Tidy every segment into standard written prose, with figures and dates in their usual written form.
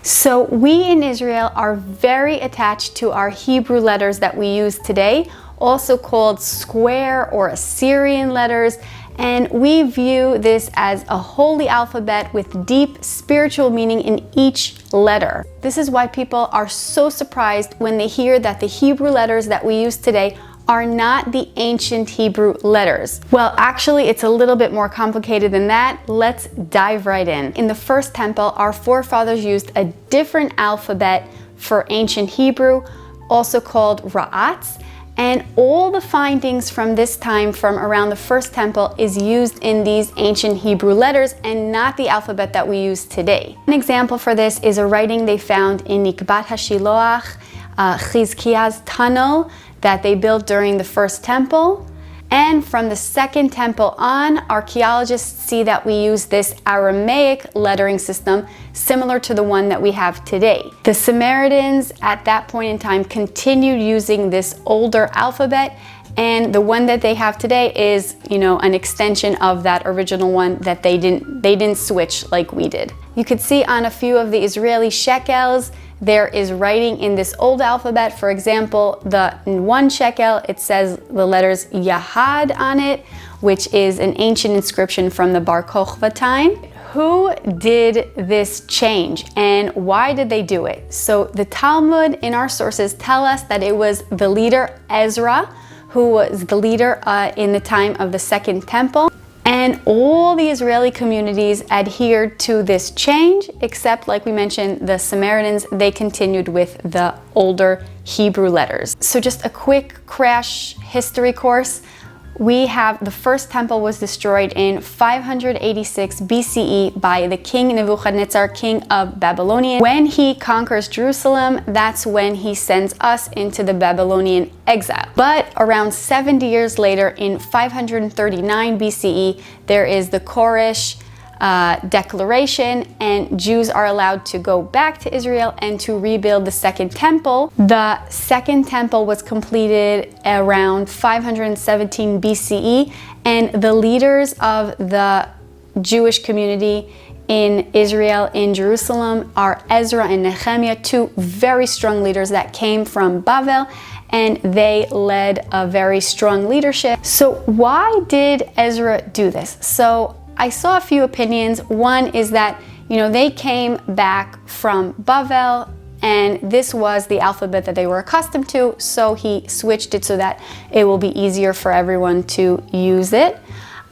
So we in Israel are very attached to our Hebrew letters that we use today, also called square or Assyrian letters, and we view this as a holy alphabet with deep spiritual meaning in each letter. This is why people are so surprised when they hear that the Hebrew letters that we use today are not the ancient Hebrew letters. Well, actually, it's a little bit more complicated than that. Let's dive right in. In the first temple, our forefathers used a different alphabet for ancient Hebrew, also called Ra'atz, and all the findings from this time, from around the first temple, is used in these ancient Hebrew letters and not the alphabet that we use today. An example for this is a writing they found in Nikbat HaShiloach, Chizkiah's tunnel that they built during the first temple. And from the second temple on, archaeologists see that we use this Aramaic lettering system similar to the one that we have today. The Samaritans at that point in time continued using this older alphabet, and the one that they have today is, an extension of that original one that they didn't switch like we did. You could see on a few of the Israeli shekels, there is writing in this old alphabet. For example, the 1 shekel, it says the letters Yahad on it, which is an ancient inscription from the Bar Kokhba time. Who did this change and why did they do it? So the Talmud in our sources tell us that it was the leader Ezra, who was the leader in the time of the Second Temple. And all the Israeli communities adhered to this change, except, like we mentioned, the Samaritans, they continued with the older Hebrew letters. So just a quick crash history course. We have the first temple was destroyed in 586 BCE by the king Nebuchadnezzar, king of Babylonian. When he conquers Jerusalem, that's when he sends us into the Babylonian exile. But around 70 years later, in 539 BCE, there is the Koresh declaration, and Jews are allowed to go back to Israel and to rebuild the second temple. The second temple was completed around 517 BCE, and the leaders of the Jewish community in Israel, in Jerusalem, are Ezra and Nehemiah, two very strong leaders that came from Babel, and they led a very strong leadership. So why did Ezra do this? So I saw a few opinions. One is that, they came back from Bavel and this was the alphabet that they were accustomed to, so he switched it so that it will be easier for everyone to use it.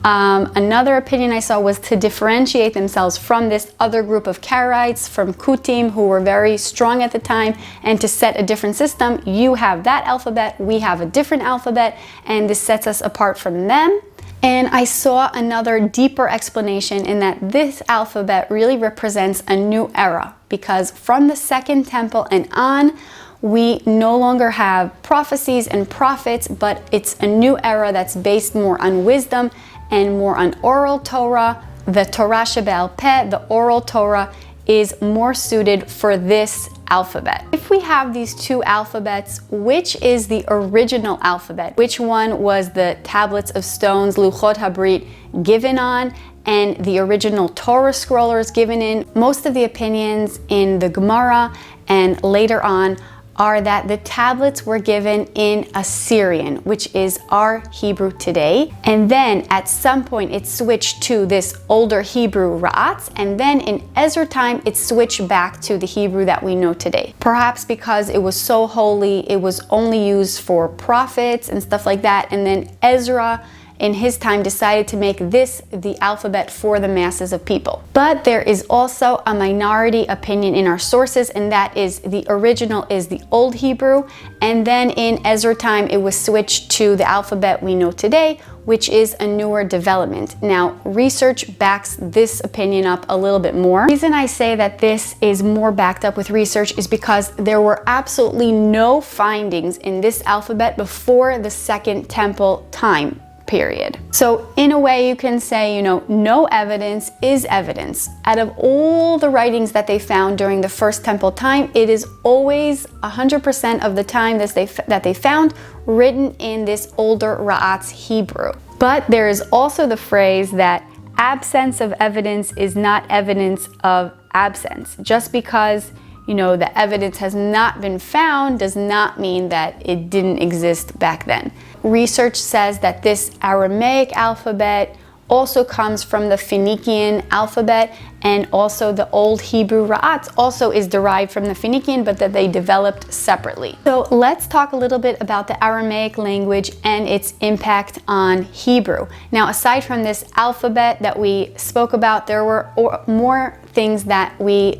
Another opinion I saw was to differentiate themselves from this other group of Karaites, from Kutim, who were very strong at the time, and to set a different system. You have that alphabet, we have a different alphabet, and this sets us apart from them. And I saw another deeper explanation in that this alphabet really represents a new era, because from the Second Temple and on, we no longer have prophecies and prophets, but it's a new era that's based more on wisdom and more on oral Torah. The Torah Sheba'al Peh, the oral Torah, is more suited for this alphabet. If we have these two alphabets, which is the original alphabet? Which one was the tablets of stones, Luchot HaBrit, given on, and the original Torah scrollers given in? Most of the opinions in the Gemara and later on are that the tablets were given in Assyrian, which is our Hebrew today. And then at some point it switched to this older Hebrew Ra'atz, and then in Ezra time it switched back to the Hebrew that we know today. Perhaps because it was so holy, it was only used for prophets and stuff like that, and then Ezra in his time decided to make this the alphabet for the masses of people. But there is also a minority opinion in our sources, and that is the original is the Old Hebrew, and then in Ezra time it was switched to the alphabet we know today, which is a newer development. Now, research backs this opinion up a little bit more. The reason I say that this is more backed up with research is because there were absolutely no findings in this alphabet before the Second Temple time period. So in a way you can say, no evidence is evidence. Out of all the writings that they found during the First Temple time, it is always 100% of the time that they found written in this older Ra'atz Hebrew. But there is also the phrase that absence of evidence is not evidence of absence. Just because the evidence has not been found does not mean that it didn't exist back then. Research says that this Aramaic alphabet also comes from the Phoenician alphabet, and also the Old Hebrew Ra'at also is derived from the Phoenician, but that they developed separately. So let's talk a little bit about the Aramaic language and its impact on Hebrew. Now, aside from this alphabet that we spoke about, there were more things that we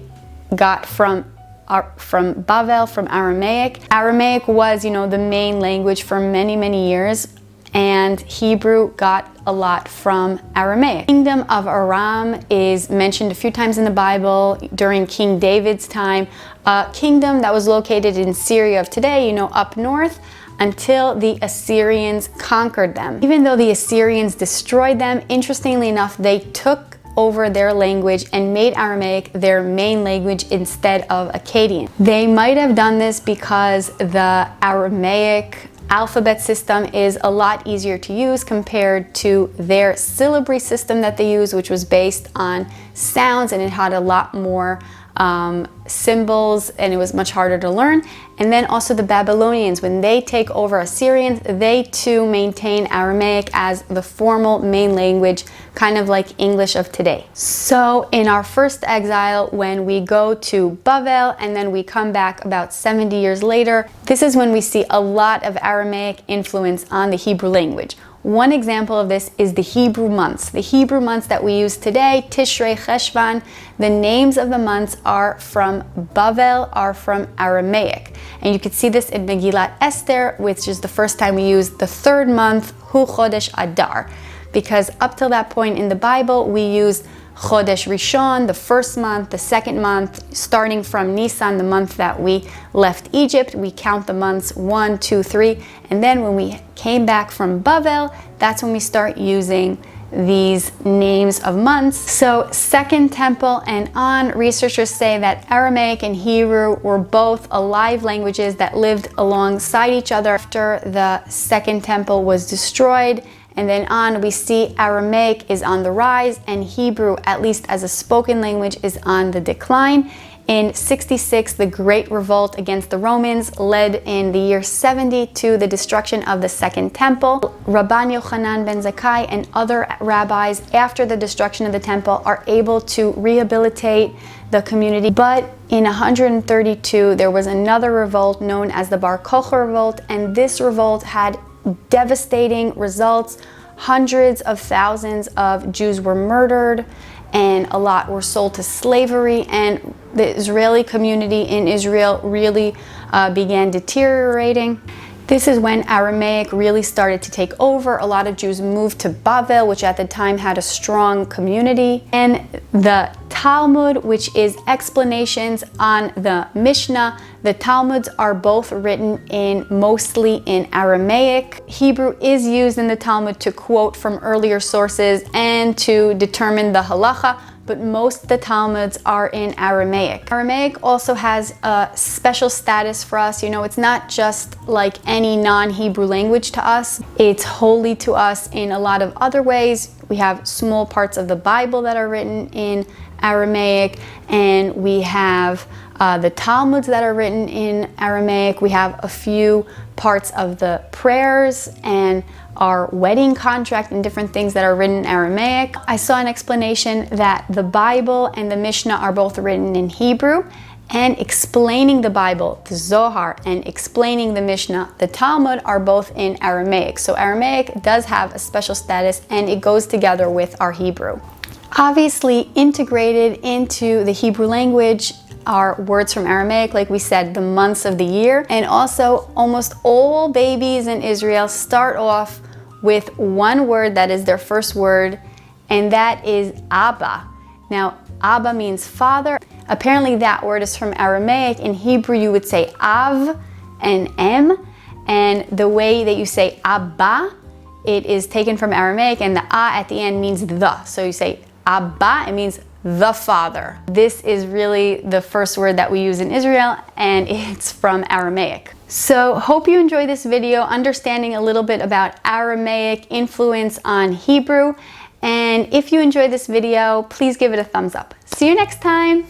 got from Bavel, from Aramaic. Aramaic was, the main language for many, many years, and Hebrew got a lot from Aramaic. The kingdom of Aram is mentioned a few times in the Bible during King David's time, a kingdom that was located in Syria of today, up north, until the Assyrians conquered them. Even though the Assyrians destroyed them, interestingly enough, they took over their language and made Aramaic their main language instead of Akkadian. They might have done this because the Aramaic alphabet system is a lot easier to use compared to their syllabary system that they use, which was based on sounds, and it had a lot more symbols, and it was much harder to learn. And then also the Babylonians, when they take over Assyrians, they too maintain Aramaic as the formal main language, kind of like English of today. So in our first exile, when we go to Bavel and then we come back about 70 years later, this is when we see a lot of Aramaic influence on the Hebrew language. One example of this is the Hebrew months. The Hebrew months that we use today, Tishrei, Cheshvan, the names of the months are from Bavel, are from Aramaic. And you can see this in Megillat Esther, which is the first time we use the third month, Hu Chodesh Adar. Because up till that point in the Bible, we used Chodesh Rishon, the first month, the second month, starting from Nisan, the month that we left Egypt. We count the months 1, 2, 3, and then when we came back from Bavel, that's when we start using these names of months. So Second Temple and on, researchers say that Aramaic and Hebrew were both alive languages that lived alongside each other after the Second Temple was destroyed. And then on, we see Aramaic is on the rise and Hebrew, at least as a spoken language, is on the decline. In 66, the Great Revolt against the Romans led in the year 70 to the destruction of the Second Temple. Rabban Yochanan ben Zakkai and other rabbis, after the destruction of the temple, are able to rehabilitate the community. But in 132, there was another revolt known as the Bar Kokhba Revolt, and this revolt had devastating results. Hundreds of thousands of Jews were murdered, and a lot were sold to slavery, and the Israeli community in Israel really began deteriorating. This is when Aramaic really started to take over. A lot of Jews moved to Bavel, which at the time had a strong community. And the Talmud, which is explanations on the Mishnah. The Talmuds are both written mostly in Aramaic. Hebrew is used in the Talmud to quote from earlier sources and to determine the halacha, but most of the Talmuds are in Aramaic. Aramaic also has a special status for us. It's not just like any non-Hebrew language to us. It's holy to us in a lot of other ways. We have small parts of the Bible that are written in Aramaic, and we have the Talmuds that are written in Aramaic. We have a few parts of the prayers and our wedding contract and different things that are written in Aramaic. I saw an explanation that the Bible and the Mishnah are both written in Hebrew, and explaining the Bible, the Zohar, and explaining the Mishnah, the Talmud, are both in Aramaic. So Aramaic does have a special status, and it goes together with our Hebrew. Obviously, integrated into the Hebrew language are words from Aramaic, like we said, the months of the year. And also, almost all babies in Israel start off with one word that is their first word, and that is Abba. Now, Abba means father. Apparently, that word is from Aramaic. In Hebrew, you would say Av and M, and the way that you say Abba, it is taken from Aramaic, and the A at the end means the. So you say Abba, it means the father. This is really the first word that we use in Israel, and it's from Aramaic. So hope you enjoyed this video, understanding a little bit about Aramaic influence on Hebrew. And if you enjoyed this video, please give it a thumbs up. See you next time.